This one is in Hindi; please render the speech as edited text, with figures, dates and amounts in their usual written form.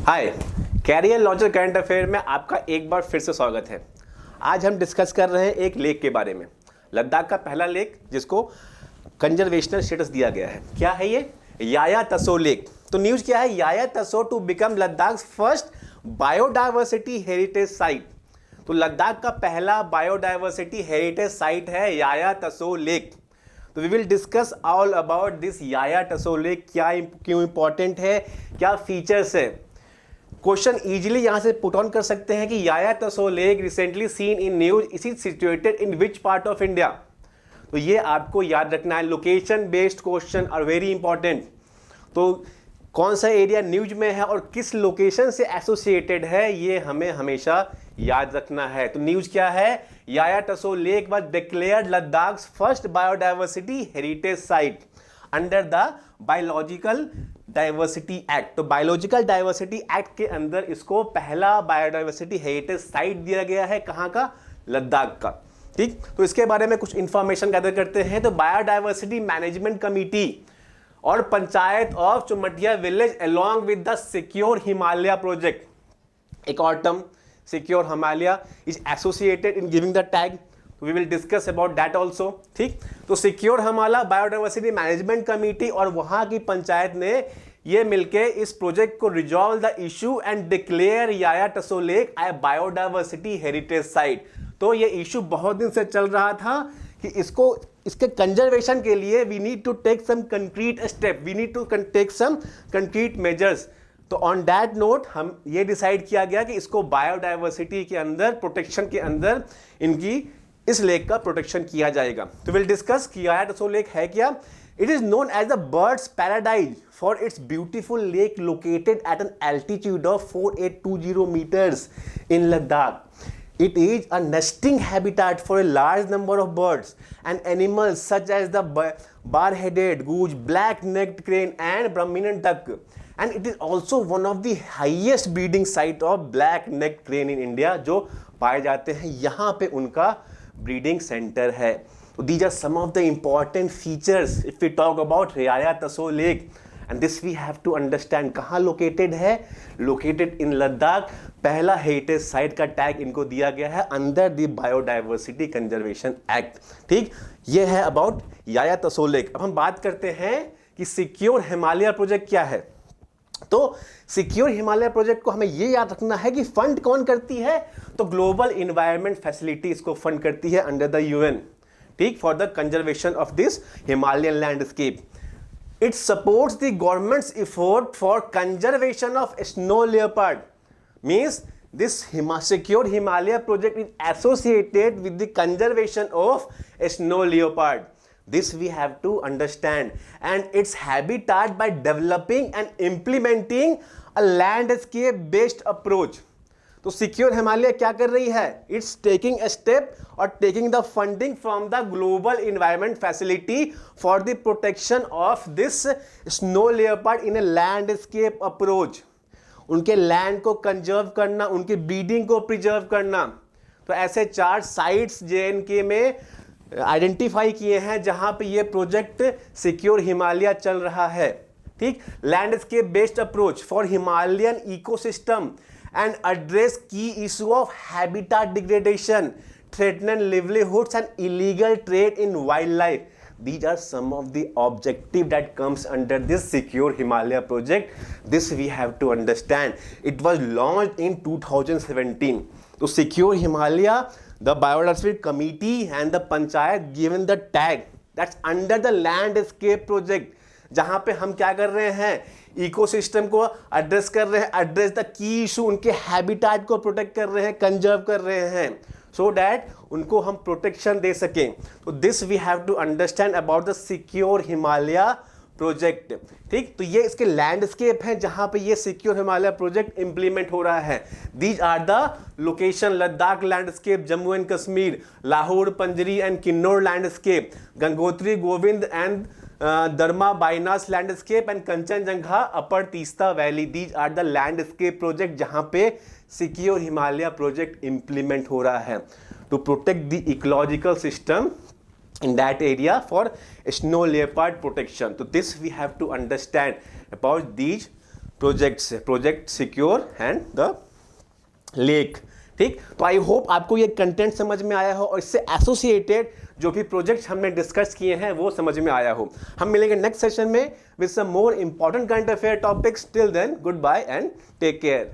हाय, कैरियर लॉन्चर करंट अफेयर में आपका एक बार फिर से स्वागत है। आज हम डिस्कस कर रहे हैं एक लेक के बारे में, लद्दाख का पहला लेक जिसको कंजर्वेशनल स्टेटस दिया गया है। क्या है ये? याया तसो लेक। तो न्यूज़ क्या है? Yaya Tso to become Ladakh first biodiversity heritage site. तो लद्दाख का पहला बायोडाइवर्सिटी हेरिटेज साइट है याया तसो लेक। तो we will discuss all about this Yaya Tso lake. क्यों इंपॉर्टेंट है, क्या फीचर्स है। क्वेश्चन इजीली यहां से पुट ऑन कर सकते हैं कि Yaya Tso lake recently seen in news, is it situated in which part of India. तो ये आपको याद रखना है, location based question are very important. तो कौन सा एरिया न्यूज में है और किस लोकेशन से एसोसिएटेड है, ये हमें हमेशा याद रखना है। तो न्यूज क्या है? Yaya Tso lake was declared Ladakh first biodiversity heritage site under the biological diversity act. तो बायोलॉजिकल डाइवर्सिटी एक्ट के अंदर इसको पहला बायोडाइवर्सिटी हेरिटेज साइट दिया गया है। कहाँ का? लद्दाख का। ठीक, तो इसके बारे में कुछ इंफॉर्मेशन गैदर करते हैं। तो बायोडाइवर्सिटी मैनेजमेंट कमिटी और panchayat of Chumtiya village along with the secure Himalaya project, एक और term secure Himalaya is associated in giving the tag. We will discuss about that also. ठीक, तो secure Himalaya biodiversity management committee और वहां की पंचायत ने ये मिलके इस प्रोजेक्ट को resolve the issue and declare Yaya Tso lake a biodiversity heritage site. तो ये इशू बहुत दिन से चल रहा था कि इसके कंजर्वेशन के लिए we need to take some concrete step, we need to take some concrete measures. तो ऑन दैट नोट हम ये डिसाइड किया गया कि इसको बायोडाइवर्सिटी के अंदर, प्रोटेक्शन के अंदर इनकी इस लेक का प्रोटेक्शन किया जाएगा। तो विल डिस्कस कि याया तसो लेक है क्या। It is known as the birds paradise for its beautiful lake located at an altitude of 4820 meters in Ladakh. It is a nesting habitat for a large number of birds and animals such as the bar-headed goose, black-necked crane and Brahminian duck. And it is also one of the highest breeding site of black-necked crane in India, जो पाए जाते हैं यहाँ पे उनका ब्रीडिंग सेंटर है। तो these are some of the important features if we talk about Yahya Tso lake, and this we have to understand। कहाँ लोकेटेड है? Located in Ladakh. पहला हेरिटेज साइट का टैग इनको दिया गया है under the biodiversity conservation act. ठीक, ये है अबाउट याया तसो लेक। अब हम बात करते हैं कि सिक्योर हिमालय प्रोजेक्ट क्या है। तो सिक्योर हिमालय प्रोजेक्ट को हमें यह याद रखना है कि फंड कौन करती है। तो ग्लोबल इन्वायरमेंट फैसिलिटी इसको फंड करती है अंडर द यूएन। ठीक, for the conservation of this Himalayan landscape. It supports the governments effort for conservation of snow leopard. Means this secure Himalaya project is associated with the conservation of snow leopard. This we have to understand, and its habitat by developing and implementing a landscape based approach. तो सिक्योर हिमालय क्या कर रही है? इट्स टेकिंग अ स्टेप और taking the funding from the global environment facility for the protection of this snow leopard in A landscape approach. उनके लैंड को कंजर्व करना, उनकी ब्रीडिंग को प्रिजर्व करना। तो ऐसे 4 साइट्स जेएनके में आइडेंटिफाई किए हैं जहां पे ये प्रोजेक्ट सिक्योर हिमालय चल रहा है। ठीक, landscape based approach for Himalayan ecosystem and address key issue of habitat degradation, threaten livelihoods and illegal trade in wildlife. These are some of the objective that comes under this Secure Himalaya project. This we have to understand. It was launched in 2017. So Secure Himalaya, the Biodiversity Committee and the Panchayat given the tag that's under the landscape project. जहाँ पे हम क्या कर रहे हैं? इकोसिस्टम को एड्रेस कर रहे हैं, एड्रेस द की इशू, उनके हैबिटेट को प्रोटेक्ट कर रहे हैं, कंजर्व कर रहे हैं, सो दैट उनको हम प्रोटेक्शन दे सकें। तो this we have to understand about the secure Himalaya project. ठीक, तो ये इसके लैंडस्केप है जहां पे ये सिक्योर हिमालय प्रोजेक्ट इंप्लीमेंट हो रहा है। These are the location: Ladakh landscape, Jammu and Kashmir, Lahaul Pangi and Kinnaur landscape, Gangotri Govind and Darma Byans landscape and Kanchenjunga upper Teesta valley. These are the landscape project जहां पे सिक्योर हिमालय प्रोजेक्ट इंप्लीमेंट हो रहा है to protect the ecological system in that area for snow leopard protection. So this we have to understand about these project से, project secure and the lake. ठीक, तो आई होप आपको ये कंटेंट समझ में आया हो और इससे एसोसिएटेड जो भी प्रोजेक्ट्स हमने डिस्कस किए हैं वो समझ में आया हो। हम मिलेंगे नेक्स्ट सेशन में with some more important current affair topics. Till then, goodbye and take care.